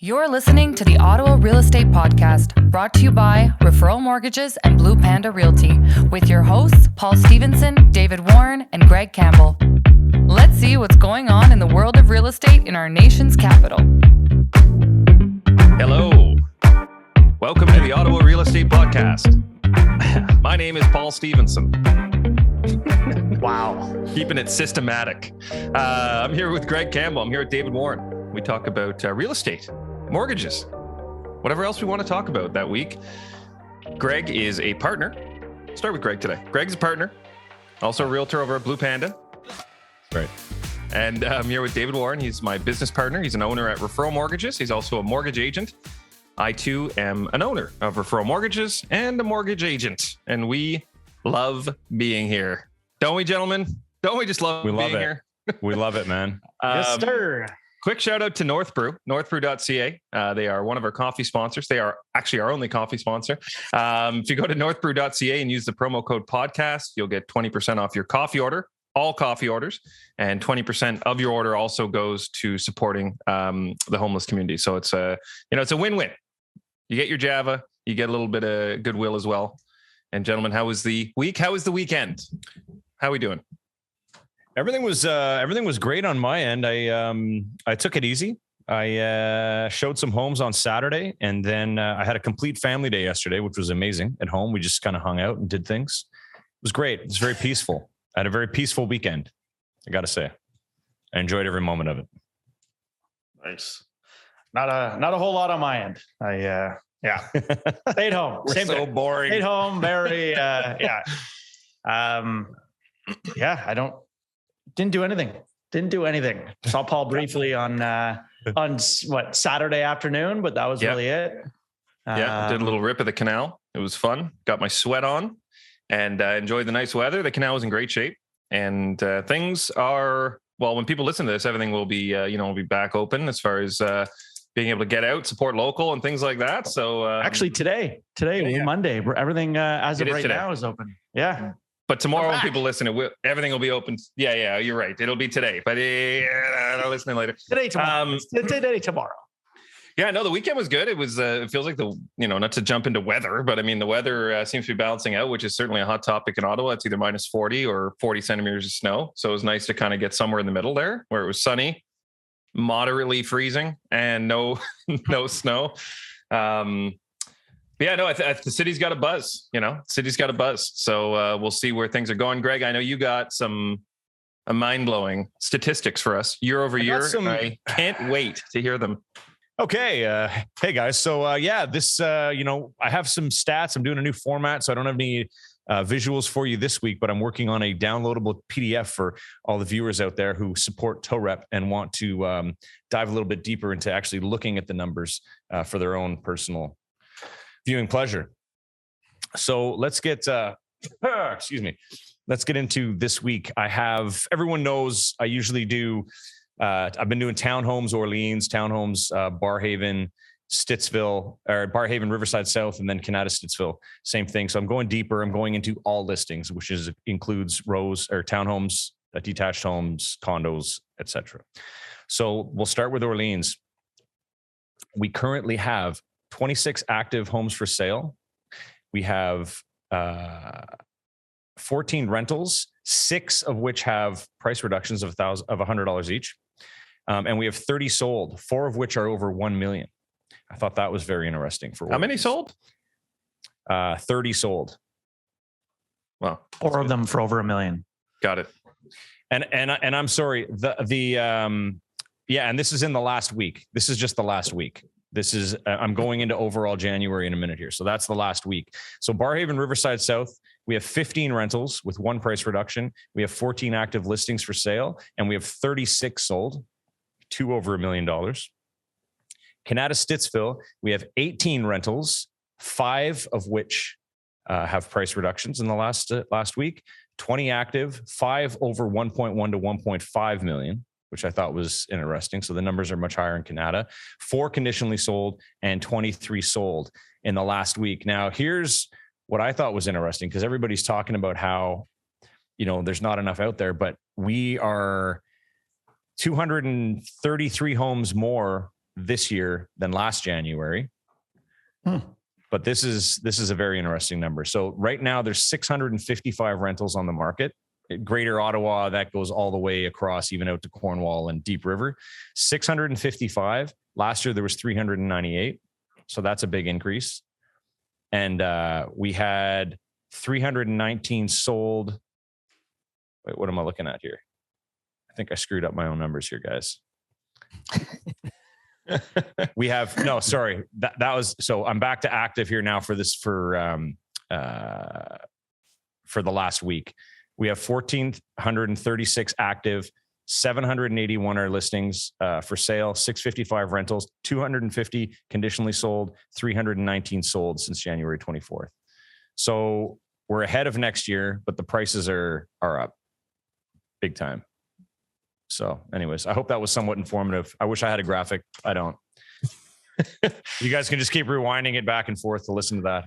You're listening to the Ottawa Real Estate Podcast, brought to you by Referral Mortgages and Blue Panda Realty, with your hosts, Paul Stevenson, David Warren, and Greg Campbell. Let's see what's going on in the world of real estate in our nation's capital. Hello. Welcome to the Ottawa Real Estate Podcast. My name is Paul Stevenson. Wow. Keeping it systematic. I'm here with Greg Campbell. I'm here with David Warren. We talk about real estate, mortgages, whatever else we want to talk about that week. Greg is a partner. Start with Greg today. Greg's a partner, also a realtor over at Blue Panda. Right. And I'm here with David Warren. He's my business partner. He's an owner at Referral Mortgages. He's also a mortgage agent. I, too, am an owner of Referral Mortgages and a mortgage agent. And we love being here. Don't we, gentlemen? Don't we just love being here? We love it, man. Yes, sir. Quick shout out to North Brew, northbrew.ca. They are one of our coffee sponsors. They are actually our only coffee sponsor. If you go to northbrew.ca and use the promo code podcast, you'll get 20% off your coffee order, all coffee orders, and 20% of your order also goes to supporting the homeless community. So it's a win-win. You get your Java, you get a little bit of goodwill as well. And gentlemen, how was the week? How was the weekend? How are we doing? Everything was great on my end. I took it easy. I showed some homes on Saturday, and then I had a complete family day yesterday, which was amazing. At home, we just kind of hung out and did things. It was great. It was very peaceful. I had a very peaceful weekend, I got to say. I enjoyed every moment of it. Nice. Not a whole lot on my end. Stayed home. We're Same so thing. boring. Stayed home. Very Didn't do anything. Saw Paul briefly on Saturday afternoon, but that was really it. Did a little rip of the canal. It was fun. Got my sweat on and enjoyed the nice weather. The canal was in great shape, and things are, well, when people listen to this, everything will be, will be back open as far as being able to get out, support local and things like that. So actually today, Monday, everything as of right now is open. Yeah. But tomorrow, when people listen, everything will be open. Yeah, you're right. It'll be today, but they're listening later. Today, tomorrow. Yeah, no, the weekend was good. It was. It feels like not to jump into weather, but I mean, the weather seems to be balancing out, which is certainly a hot topic in Ottawa. It's either minus 40 or 40 centimeters of snow. So it was nice to kind of get somewhere in the middle there, where it was sunny, moderately freezing, and no snow. But yeah, no, the city's got a buzz, city's got a buzz. So we'll see where things are going. Greg, I know you got some mind-blowing statistics for us year over year. I can't wait to hear them. Okay. Hey guys. So this, I have some stats. I'm doing a new format, so I don't have any visuals for you this week, but I'm working on a downloadable PDF for all the viewers out there who support TowRep and want to dive a little bit deeper into actually looking at the numbers for their own personal viewing pleasure. So let's get, let's get into this week. Everyone knows I usually do, I've been doing townhomes, Orleans, townhomes, Barhaven, Stittsville, or Barhaven, Riverside South, and then Canada, Stittsville. Same thing. So I'm going deeper. I'm going into all listings, which includes rows or townhomes, detached homes, condos, etc. So we'll start with Orleans. We currently have 26 active homes for sale. We have 14 rentals, 6 of which have price reductions of $100 each. And we have 30 sold, 4 of which are over 1 million. I thought that was very interesting. How many sold? 30 sold. Wow. 4 of them for over 1 million. Got it. And I'm sorry, and this is in the last week. This is just the last week. This is, I'm going into overall January in a minute here. So that's the last week. So Barhaven, Riverside South, we have 15 rentals with 1 price reduction. We have 14 active listings for sale, and we have 36 sold, 2 over $1 million. Canada, Stittsville, we have 18 rentals, 5 of which have price reductions in the last week, 20 active, 5 over 1.1 to 1.5 million. Which I thought was interesting. So the numbers are much higher in Canada. 4 conditionally sold and 23 sold in the last week. Now, here's what I thought was interesting, because everybody's talking about how, there's not enough out there, but we are 233 homes more this year than last January. But this is a very interesting number. So right now there's 655 rentals on the market. Greater Ottawa, that goes all the way across, even out to Cornwall and Deep River. 655. Last year there was 398. So that's a big increase. And we had 319 sold. Wait, what am I looking at here? I think I screwed up my own numbers here, guys. We have that was, so I'm back to active here now for the last week. We have 1,436 active, 781 are listings for sale, 655 rentals, 250 conditionally sold, 319 sold since January 24th. So we're ahead of next year, but the prices are up big time. So anyways, I hope that was somewhat informative. I wish I had a graphic. I don't. You guys can just keep rewinding it back and forth to listen to that.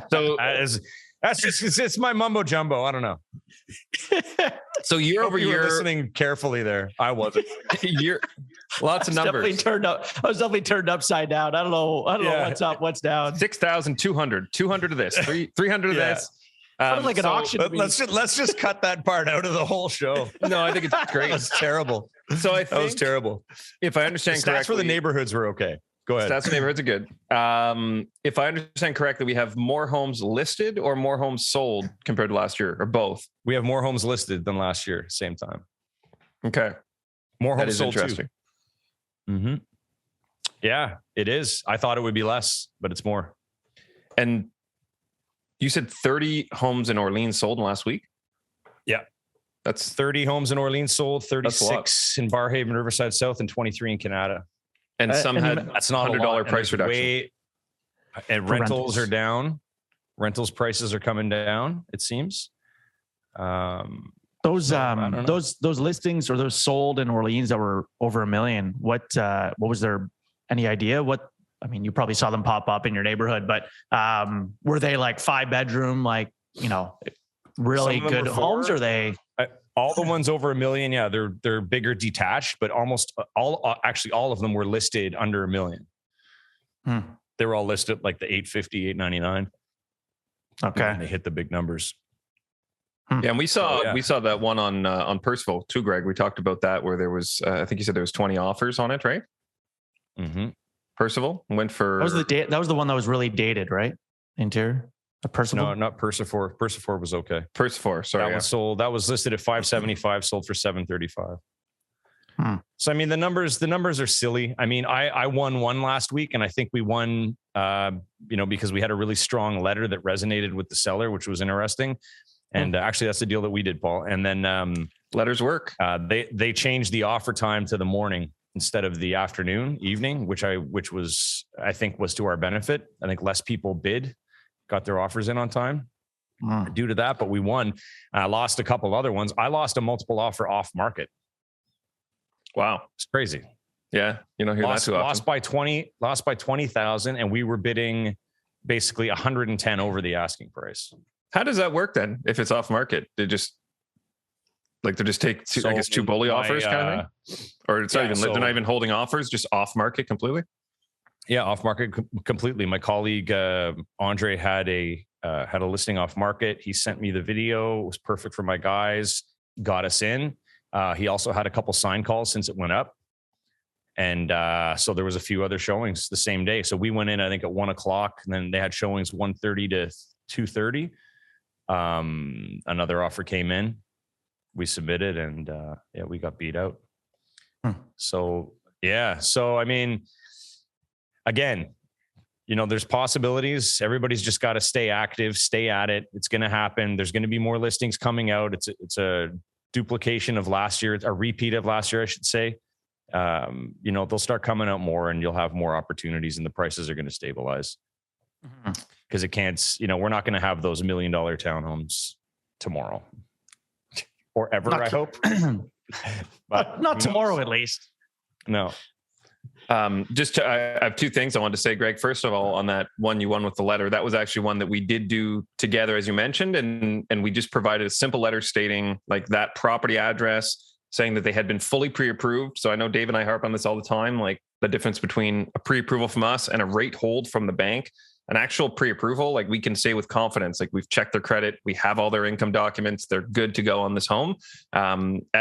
So that's just, it's my mumbo jumbo. I don't know. So year over year, listening carefully there. I wasn't. Lots of numbers. I was definitely turned upside down. I don't know what's up, what's down. 6,200, 200 of this, 300 of this. Like an auction. Let's just cut that part out of the whole show. No, I think it's great. That's terrible. So I think that was terrible. If I understand correctly, stats for the neighborhoods were okay. Go ahead. Stats for neighborhoods are good. If I understand correctly, we have more homes listed or more homes sold compared to last year, or both. We have more homes listed than last year, same time. Okay, more homes sold interesting. Too. Mm-hmm. Yeah, it is. I thought it would be less, but it's more. And you said 30 homes in Orleans sold in last week? Yeah. That's 30 homes in Orleans sold, 36 in Barhaven, Riverside South, and 23 in Canada. And some had that's not $100 price reduction. And rentals are down. Rentals prices are coming down, it seems. Those listings or those sold in Orleans that were over $1 million. What was there any idea what? I mean, you probably saw them pop up in your neighborhood, but were they like 5-bedroom, like, really good homes? Or they all the ones over $1 million? Yeah, they're bigger detached, but almost all of them were listed under $1 million. They were all listed like the 850, 899. Okay, and they hit the big numbers. Yeah, and we saw that one on Percival too, Greg. We talked about that where there was I think you said there was 20 offers on it, right? Mm-hmm. Percival went for that was the one that was really dated, right? Interior. Percival? No, not Percival. Percival was okay. Percival, sorry. That was sold. That was listed at 575, sold for 735. So I mean, the numbers are silly. I mean, I won one last week, and I think we won because we had a really strong letter that resonated with the seller, which was interesting. And actually that's the deal that we did, Paul. And then letters work. They changed the offer time to the morning instead of the evening, which was I think was to our benefit. I think less people got their offers in on time due to that, but we won. I lost a couple other ones. I lost a multiple offer off market. Wow. It's crazy. Yeah. You don't hear that too often. Lost by 20,000, and we were bidding basically 110 over the asking price. How does that work then? If it's off market, they just take two bully offers kind of thing, or it's they're not even holding offers, just off market completely. Yeah, off market completely. My colleague Andre had a listing off market. He sent me the video. It was perfect for my guys. Got us in. He also had a couple sign calls since it went up, and so there was a few other showings the same day. So we went in, I think, at 1:00, and then they had showings 1:30 to 2:30. Another offer came in. We submitted, and we got beat out. So I mean, again, there's possibilities. Everybody's just got to stay active, stay at it. It's going to happen. There's going to be more listings coming out. It's a duplication of last year, a repeat of last year, I should say. They'll start coming out more, and you'll have more opportunities, and the prices are going to stabilize. Because it can't, we're not going to have those $1 million townhomes tomorrow or ever, I hope. But not tomorrow, at least. No. I have two things I wanted to say, Greg. First of all, on that one you won with the letter, that was actually one that we did do together, as you mentioned, and we just provided a simple letter stating like that property address, saying that they had been fully pre-approved. So I know Dave and I harp on this all the time, like the difference between a pre-approval from us and a rate hold from the bank. An actual pre-approval, like we can say with confidence, like we've checked their credit, we have all their income documents, they're good to go on this home.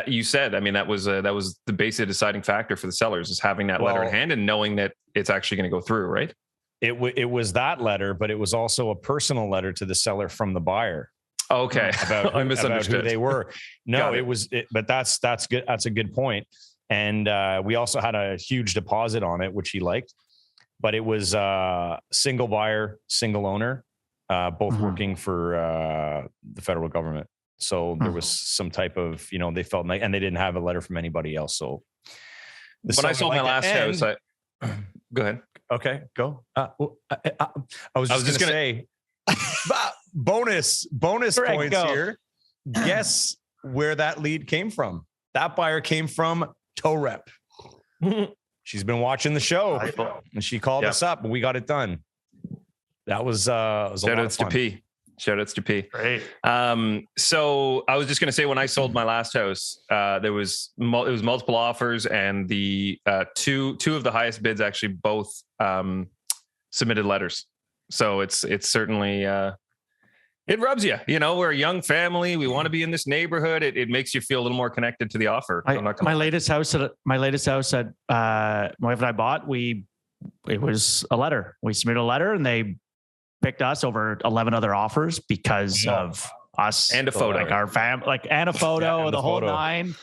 You said, I mean, that was the basic deciding factor for the sellers, is having that letter in hand and knowing that it's actually going to go through, right? It was that letter, but it was also a personal letter to the seller from the buyer. Okay, About I misunderstood about who they were. No, but that's good. That's a good point. And we also had a huge deposit on it, which he liked. But it was single buyer, single owner, both working for the federal government. So there was some type of, they felt like, and they didn't have a letter from anybody else. So when I sold my last house, go ahead. Okay, go. I was just going to say, bonus points here. Guess where that lead came from? That buyer came from Tow Rep. She's been watching the show and she called us up and we got it done. That was shout outs to P. Shout outs to P. Great. So I was just going to say, when I sold my last house, it was multiple offers, and the two of the highest bids actually both submitted letters. So it's certainly it rubs you. We're a young family. We want to be in this neighborhood. It makes you feel a little more connected to the offer. My latest house that my wife and I bought, it was a letter. We submitted a letter and they picked us over 11 other offers because of us and a photo, like our family, and a photo, the whole nine.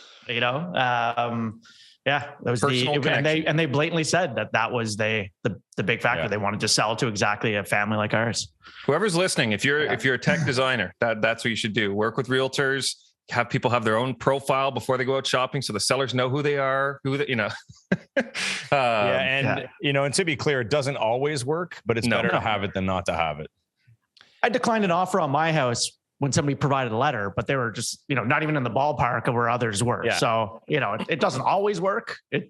That was and they blatantly said that was the big factor. They wanted to sell to exactly a family like ours. Whoever's listening, if you're a tech designer, that's what you should do. Work with realtors, have people have their own profile before they go out shopping, so the sellers know who they are, and to be clear, it doesn't always work, but it's better to have it than not to have it. I declined an offer on my house when somebody provided a letter, but they were just, not even in the ballpark of where others were. Yeah. So, it doesn't always work, but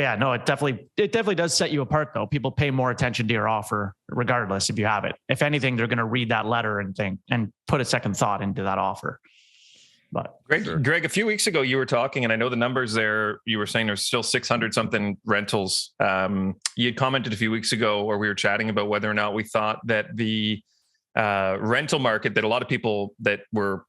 yeah, no, it definitely does set you apart though. People pay more attention to your offer regardless if you have it. If anything, they're going to read that letter and think and put a second thought into that offer. But Greg, a few weeks ago you were talking, and I know the numbers there, you were saying there's still 600 something rentals. You had commented a few weeks ago, or we were chatting about whether or not we thought that the rental market, that a lot of people that were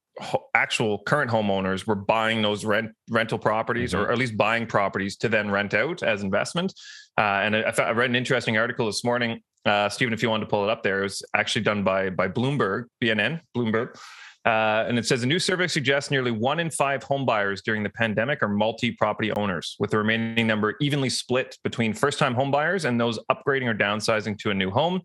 actual current homeowners were buying those rental properties, or at least buying properties to then rent out as investment. And I read an interesting article this morning, Stephen, if you wanted to pull it up there. It was actually done by Bloomberg, Bloomberg. And it says a new survey suggests nearly 1 in 5 home buyers during the pandemic are multi-property owners, with the remaining number evenly split between first-time home buyers and those upgrading or downsizing to a new home.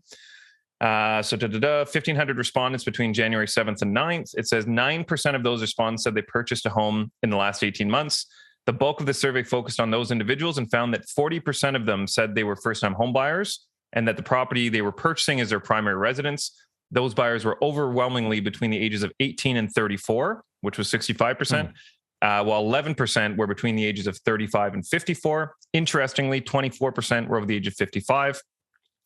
1,500 respondents between January 7th and 9th. It says 9% of those respondents said they purchased a home in the last 18 months. The bulk of the survey focused on those individuals and found that 40% of them said they were first-time home buyers and that the property they were purchasing is their primary residence. Those buyers were overwhelmingly between the ages of 18 and 34, which was 65%, while 11% were between the ages of 35 and 54. Interestingly, 24% were over the age of 55.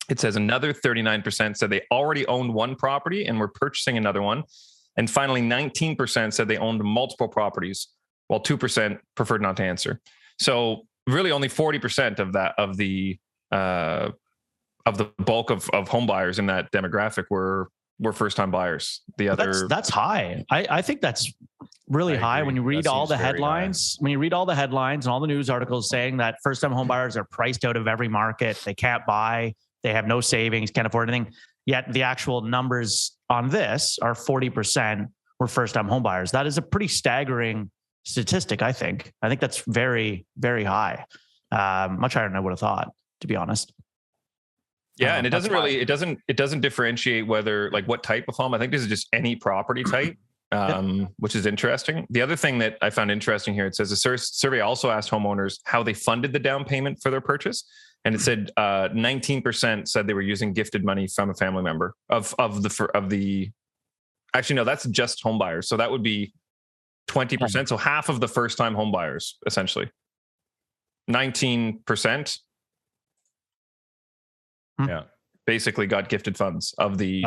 It says another 39% said they already owned one property and were purchasing another one. And finally, 19% said they owned multiple properties, while 2% preferred not to answer. So really only 40% of the bulk of home buyers in that demographic were first-time buyers. The other that's high. I think that's really high when you read all the headlines. When you read all the headlines and all the news articles saying that first-time home buyers are priced out of every market, they can't buy, they have no savings, can't afford anything. Yet the actual numbers on this are 40% were first-time home buyers. That is a pretty staggering statistic, I think. I think that's very, very high. Much higher than I would have thought, to be honest. Yeah, and it doesn't differentiate whether, like, what type of home. I think this is just any property type, which is interesting. The other thing that I found interesting here, it says the survey also asked homeowners how they funded the down payment for their purchase. And it said 19% said they were using gifted money from a family member actually, no, that's just home buyers. So that would be 20%. So half of the first time home buyers, essentially 19%. Yeah. Basically got gifted funds of the,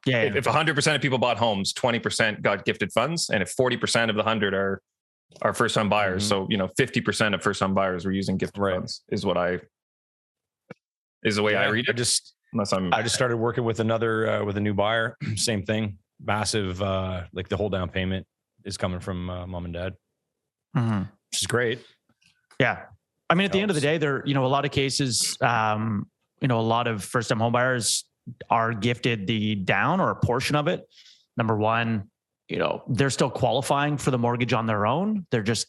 Yeah. If 100% of people bought homes, 20% got gifted funds, and if 40% of the 100 are first-time buyers, so 50% of first-time buyers were using gifted funds, is the way I read it. I just started working with with a new buyer. Same thing, massive. Like the whole down payment is coming from mom and dad, which is great. Yeah, I mean, at the end of the day, there, a lot of cases, a lot of first-time homebuyers are gifted the down or a portion of it. Number one, they're still qualifying for the mortgage on their own. They're just,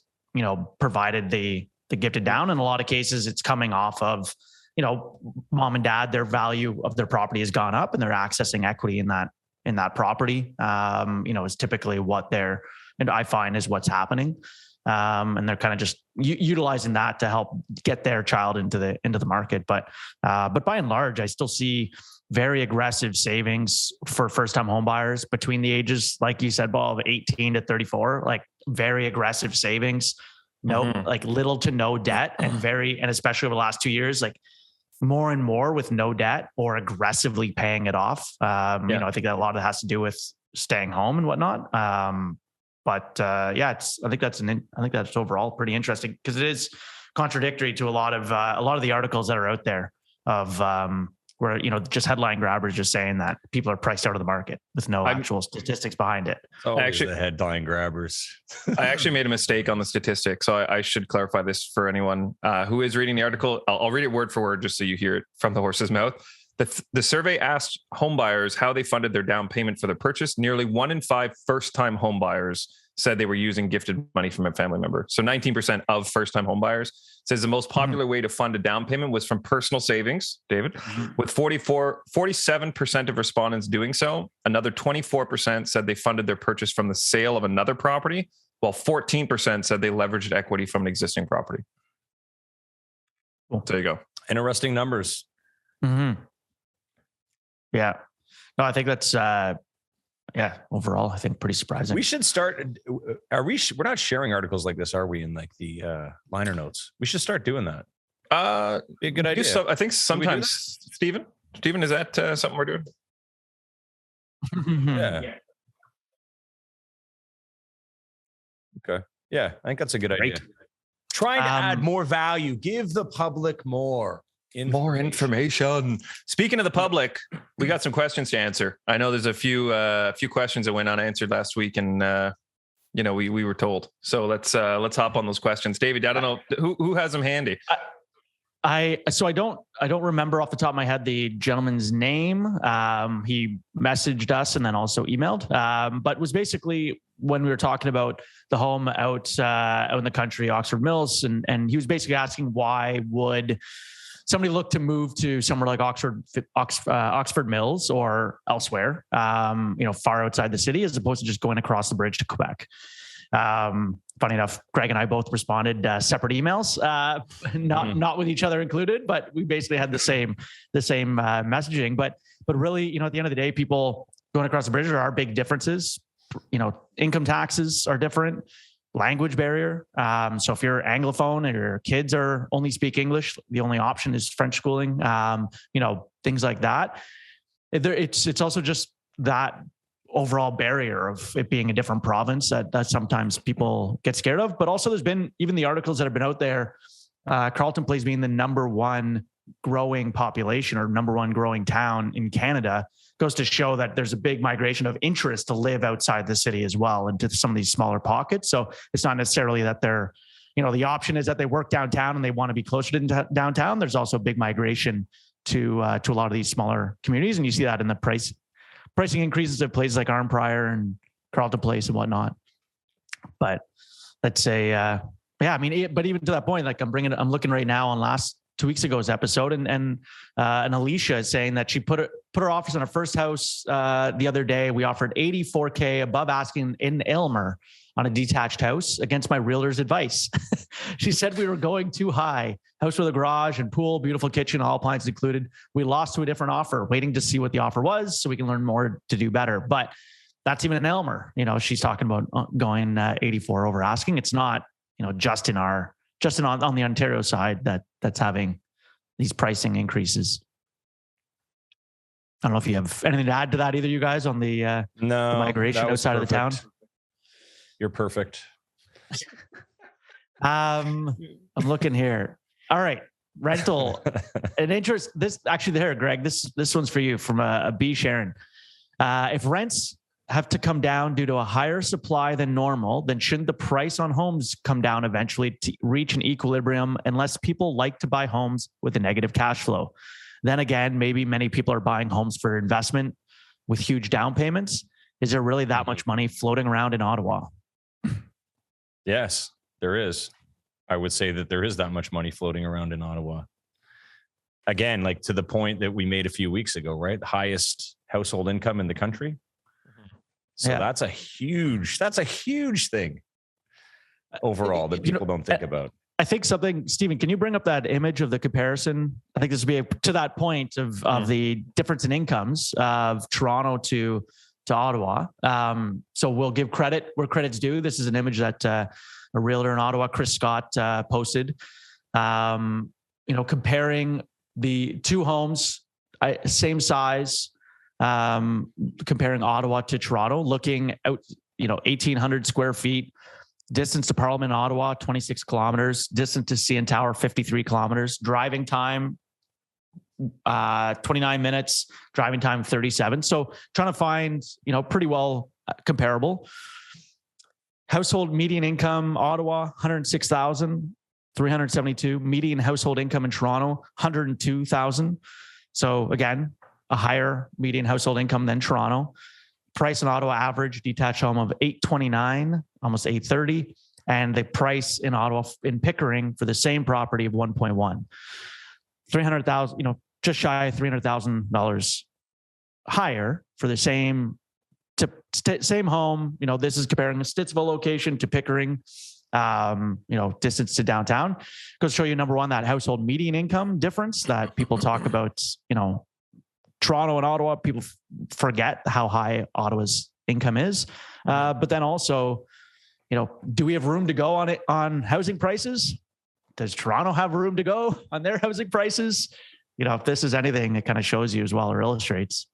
provided the gifted down. In a lot of cases, it's coming off of, mom and dad, their value of their property has gone up and they're accessing equity in that property. Is typically what I find is what's happening. And they're kind of just utilizing that to help get their child into the market. But by and large, I still see very aggressive savings for first-time home buyers between the ages, like you said, Bob, of 18 to 34, like very aggressive savings, like little to no debt, and especially over the last 2 years, like more and more with no debt or aggressively paying it off. I think that a lot of it has to do with staying home and whatnot. I think that's overall pretty interesting, because it is contradictory to a lot of the articles that are out there of where just headline grabbers just saying that people are priced out of the market with no actual statistics behind it. Actually, the headline grabbers. I actually made a mistake on the statistics, so I should clarify this for anyone who is reading the article. I'll read it word for word just so you hear it from the horse's mouth. The survey asked home buyers how they funded their down payment for their purchase. Nearly 1 in 5 first-time home buyers said they were using gifted money from a family member. So 19% of first-time home buyers says the most popular way to fund a down payment was from personal savings, David, with 47% of respondents doing so. Another 24% said they funded their purchase from the sale of another property, while 14% said they leveraged equity from an existing property. Cool. There you go. Interesting numbers. Mm-hmm. Yeah. No, I think that's, overall, I think pretty surprising. We should start. We're not sharing articles like this, are we? In like the liner notes, we should start doing that. Be a good idea. I think sometimes, Steven, is that something we're doing? Yeah. Okay. Yeah, I think that's a good idea. Trying to add more value, give the public more information. Speaking of the public, we got some questions to answer. I know there's a few questions that went unanswered last week, and we were told. So let's hop on those questions. David, I don't know who has them handy. I don't remember off the top of my head the gentleman's name. He messaged us and then also emailed, but was basically when we were talking about the home out in the country, Oxford Mills, and he was basically asking why would somebody look to move to somewhere like Oxford Mills or elsewhere, far outside the city, as opposed to just going across the bridge to Quebec. Funny enough, Greg and I both responded separate emails, not with each other included, but we basically had the same messaging. But really, at the end of the day, people going across the bridge, there are big differences. Income taxes are different. Language barrier. So if you're Anglophone and your kids are only speak English, the only option is French schooling. Things like that. It's also just that overall barrier of it being a different province that sometimes people get scared of. But also there's been even the articles that have been out there, Carleton Place being the number one growing population or number one growing town in Canada, goes to show that there's a big migration of interest to live outside the city as well, into some of these smaller pockets. So it's not necessarily that they're, the option is that they work downtown and they want to be closer to downtown. There's also a big migration to a lot of these smaller communities. And you see that in the pricing increases of places like Arnprior and Carleton Place and whatnot. But let's say, but even to that point, like I'm looking right now on last 2 weeks ago's episode, and Alicia is saying that she put her offers on her first house the other day. We offered $84K above asking in Aylmer on a detached house against my realtor's advice. She said we were going too high. House with a garage and pool, beautiful kitchen, all appliances included. We lost to a different offer, waiting to see what the offer was so we can learn more to do better. But that's even in Aylmer. She's talking about going 84 over asking. It's not, just on the Ontario side that's having these pricing increases. don't know if you have anything to add to that, either you guys, on the migration outside of the town. You're perfect. I'm looking here. All right. Rental. An interest. This actually there, Greg, this one's for you from a B Sharon. If rents have to come down due to a higher supply than normal, then shouldn't the price on homes come down eventually to reach an equilibrium, unless people like to buy homes with a negative cash flow? Then again, maybe many people are buying homes for investment with huge down payments. Is there really that much money floating around in Ottawa? Yes, there is. I would say that there is that much money floating around in Ottawa. Again, like to the point that we made a few weeks ago, right? The highest household income in the country. So that's a huge thing overall that people don't think about. I think something, Stephen, can you bring up that image of the comparison? I think this would be to that point of the difference in incomes of Toronto to Ottawa. So we'll give credit where credit's due. This is an image that a realtor in Ottawa, Chris Scott, posted. Comparing the two homes, same size, comparing Ottawa to Toronto, looking out, 1,800 square feet, distance to Parliament, Ottawa, 26 kilometers, distance to CN Tower, 53 kilometers, driving time, 29 minutes, driving time, 37. So trying to find, pretty well comparable. Household median income, Ottawa, 106,372. Median household income in Toronto, 102,000. So again, a higher median household income than Toronto. Price in Ottawa, average detached home of 829, almost 830. And the price in Ottawa, in Pickering, for the same property of 1.1. 300,000, just shy of $300,000 higher for the same home. This is comparing the Stittsville location to Pickering, distance to downtown. Goes to show you, number one, that household median income difference that people talk about. Toronto and Ottawa, people forget how high Ottawa's income is. But then also, do we have room to go on housing prices? Does Toronto have room to go on their housing prices? If this is anything, it kind of shows you as well, or illustrates.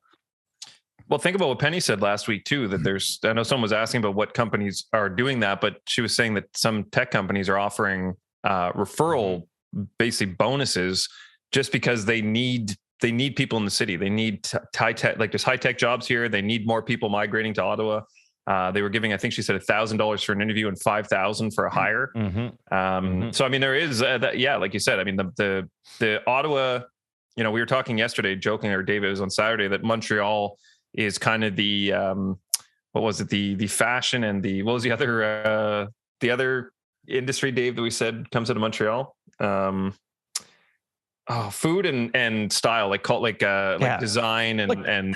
Well, think about what Penny said last week too, that I know someone was asking about what companies are doing that, but she was saying that some tech companies are offering referral, basically bonuses, just because they need people in the city. They need high tech, like there's high tech jobs here. They need more people migrating to Ottawa. They were giving, I think she said $1,000 for an interview and $5,000 for a hire. So, I mean, there is that. Yeah. Like you said, I mean, the Ottawa, we were talking yesterday, joking, or David, was on Saturday, that Montreal is kind of the, what was it? The fashion and what was the other industry, Dave, that we said comes out of Montreal? Food and style, like design and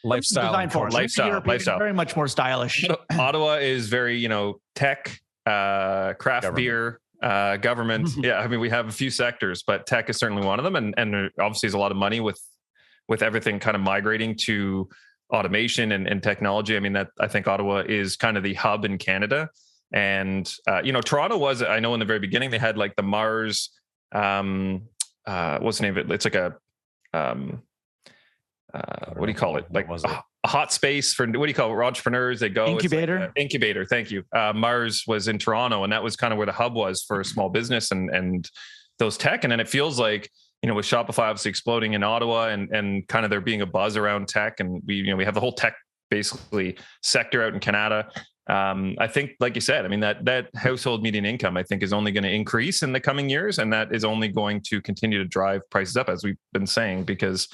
lifestyle. Lifestyle. Very much more stylish. Ottawa is very, tech, craft beer, government. Yeah. I mean, we have a few sectors, but tech is certainly one of them. And obviously there's a lot of money with everything kind of migrating to automation and technology. I mean, that I think Ottawa is kind of the hub in Canada. And, Toronto was, I know in the very beginning, they had like the Mars, what's the name of it? It's like a, what do you call it? Like a hot space for, what do you call it? Entrepreneurs, they go. Incubator. Like incubator. Thank you. Mars was in Toronto, and that was kind of where the hub was for small business and those tech. And then it feels like, with Shopify obviously exploding in Ottawa and kind of there being a buzz around tech, and we have the whole tech basically sector out in Canada. I think, like you said, I mean, that household median income, I think, is only going to increase in the coming years. And that is only going to continue to drive prices up, as we've been saying, because,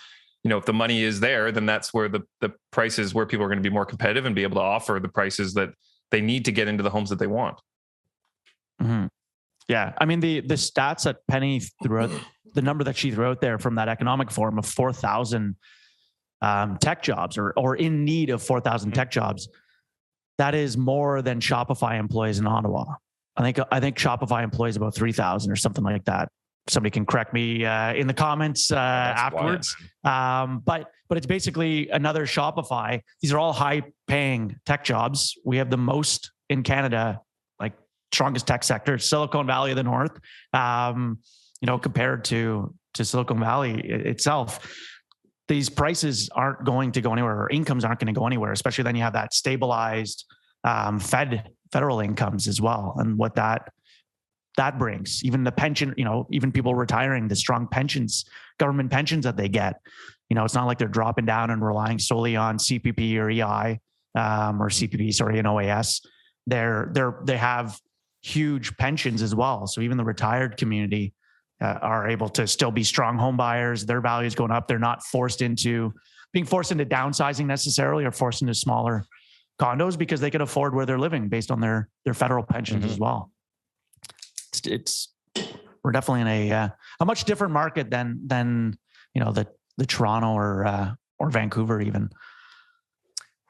if the money is there, then that's where the prices, where people are going to be more competitive and be able to offer the prices that they need to get into the homes that they want. Mm-hmm. Yeah. I mean, the stats that Penny threw out, the number that she threw out there from that economic forum of 4,000 tech jobs or in need of 4,000 tech jobs, that is more than Shopify employs in Ottawa. I think Shopify employs about 3,000 or something like that. Somebody can correct me in the comments afterwards. But it's basically another Shopify. These are all high-paying tech jobs. We have the most in Canada, like strongest tech sector, Silicon Valley of the North. Compared to Silicon Valley itself. these prices aren't going to go anywhere, or incomes aren't going to go anywhere, especially then you have that stabilized federal incomes as well. And what that brings, even the pension, even people retiring, the strong pensions, government pensions that they get, it's not like they're dropping down and relying solely on CPP or EI or CPP, sorry, and OAS. They have huge pensions as well. So even the retired community are able to still be strong home buyers. Their value is going up. They're not being forced into downsizing necessarily, or forced into smaller condos because they can afford where they're living based on their federal pensions as well. We're definitely in a much different market than the Toronto or Vancouver even.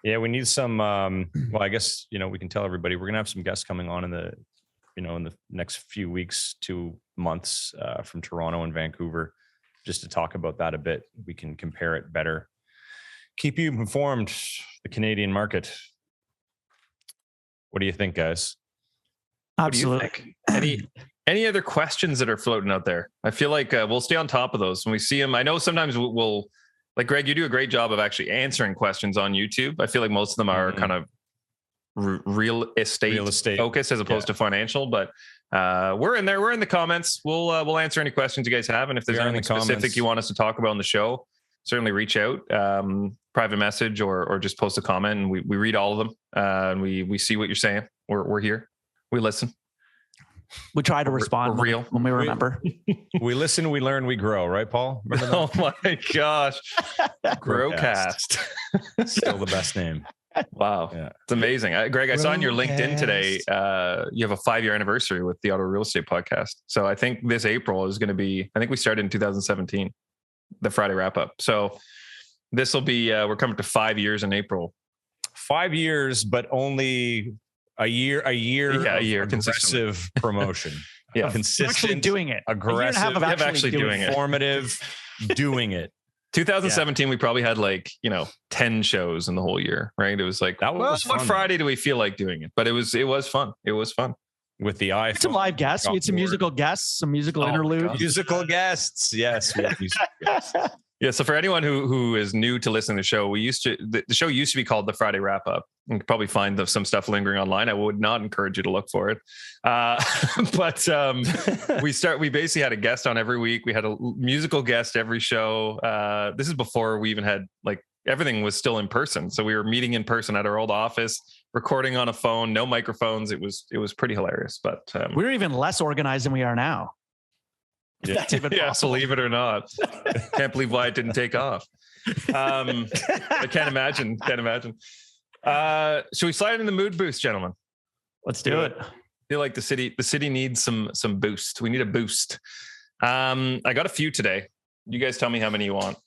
Yeah, we need some. Well, I guess we can tell everybody we're gonna have some guests coming on in the next few weeks, 2 months from Toronto and Vancouver, just to talk about that a bit. We can compare it better, keep you informed. The Canadian market. What do you think, guys? Absolutely. Any other questions that are floating out there? I feel like we'll stay on top of those when we see them. I know sometimes we'll like Greg, you do a great job of actually answering questions on YouTube. I feel like most of them are kind of real estate focused as opposed to financial, but we're in there. We're in the comments. We'll answer any questions you guys have. And if there's anything specific you want us to talk about on the show, certainly reach out, private message or just post a comment, and we read all of them. And we see what you're saying. We're here. We listen. We try to respond when we remember. We listen, we learn, we grow, right, Paul? Oh my gosh. Growcast. Still the best name. Wow. Yeah. It's amazing. Greg, I saw on your LinkedIn today, you have a 5-year anniversary with the Ottawa Real Estate Podcast. So I think this April is going to be, I think we started in 2017, the Friday wrap up. So this will be, we're coming to 5 years in April. 5 years, but only a year, aggressive promotion. Yeah. Consistent, actually doing it. Aggressive, actually doing it. Informative, doing it. 2017, we probably had 10 shows in the whole year, right? It was like, what Friday do we feel like doing it? But it was fun. It was fun. With the iPhone. Some live guests. We had some musical guests, some musical interludes. Musical guests. Yes. We had musical guests. Yeah. So for anyone who is new to listening to the show, the show used to be called the Friday Wrap Up. You can probably find some stuff lingering online. I would not encourage you to look for it. But we basically had a guest on every week. We had a musical guest every show. This is before we even had everything was still in person. So we were meeting in person at our old office, recording on a phone, no microphones. It was pretty hilarious, but we were even less organized than we are now. Yeah, believe it or not. Can't believe why it didn't take off. I can't imagine. Should we slide in the mood boost, gentlemen? Let's do it. I feel like the city needs some boost. We need a boost. I got a few today. You guys tell me how many you want.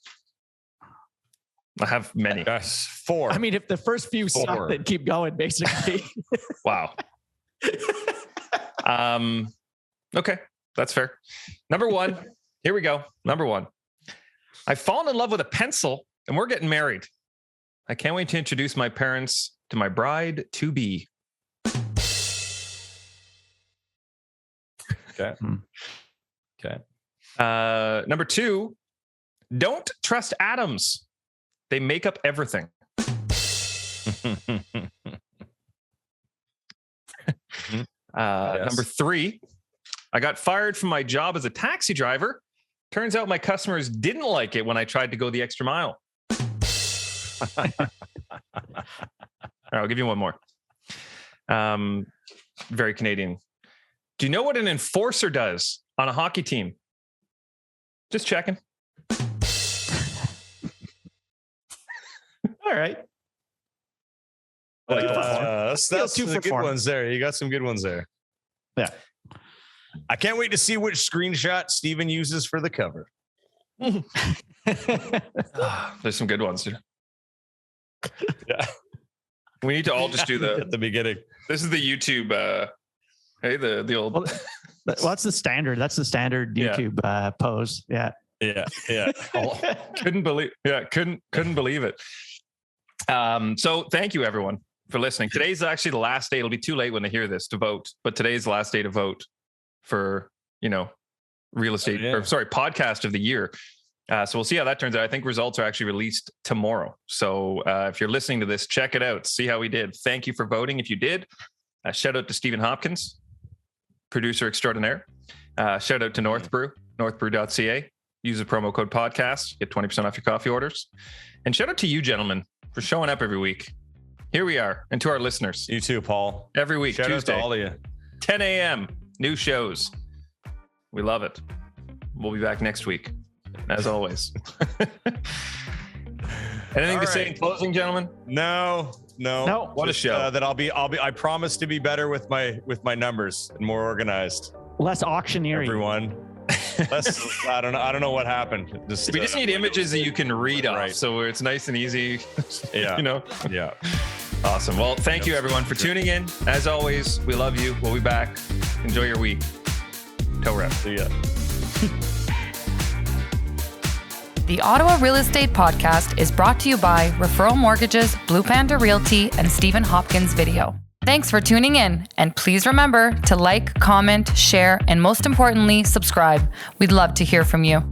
I have many. Yes, 4. I mean, if the first few suck, then keep going, basically. Wow. Okay. That's fair. Number 1. Here we go. Number 1. I've fallen in love with a pencil and we're getting married. I can't wait to introduce my parents to my bride to be. Okay. Okay. Number 2. Don't trust atoms. They make up everything. Number 3. I got fired from my job as a taxi driver. Turns out my customers didn't like it when I tried to go the extra mile. All right, I'll give you one more. Very Canadian. Do you know what an enforcer does on a hockey team? Just checking. All right. That's 2 good ones there. You got some good ones there. Yeah. I can't wait to see which screenshot Steven uses for the cover. There's some good ones, dude. Yeah. We need to all just do at the beginning. This is the YouTube. Hey, the old. Well, that's the standard. That's the standard YouTube pose. Yeah. Yeah. Couldn't believe it. So thank you everyone for listening. Today's actually the last day. It'll be too late when they hear this to vote, but today's the last day to vote for, real estate, podcast of the year. So we'll see how that turns out. I think results are actually released tomorrow. So if you're listening to this, check it out. See how we did. Thank you for voting. If you did, shout out to Stephen Hopkins, producer extraordinaire. Shout out to North Brew, northbrew.ca. Use the promo code podcast, get 20% off your coffee orders. And shout out to you, gentlemen, for showing up every week. Here we are. And to our listeners. You too, Paul. Every week, Shout Tuesday, out to all of you. 10 a.m., new shows. We love it. We'll be back next week, as always. Anything to say in closing, gentlemen? No. What a show. That I promise to be better with my numbers and more organized. Less auctioneering. Everyone. I don't know what happened. We just need images that you can read off, so it's nice and easy. Yeah. Yeah. Awesome. Well, thank you everyone for tuning in. As always, we love you. We'll be back. Enjoy your week. Toe rep. See ya. The Ottawa Real Estate Podcast is brought to you by Referral Mortgages, Blue Panda Realty, and Stephen Hopkins Video. Thanks for tuning in, and please remember to like, comment, share, and most importantly, subscribe. We'd love to hear from you.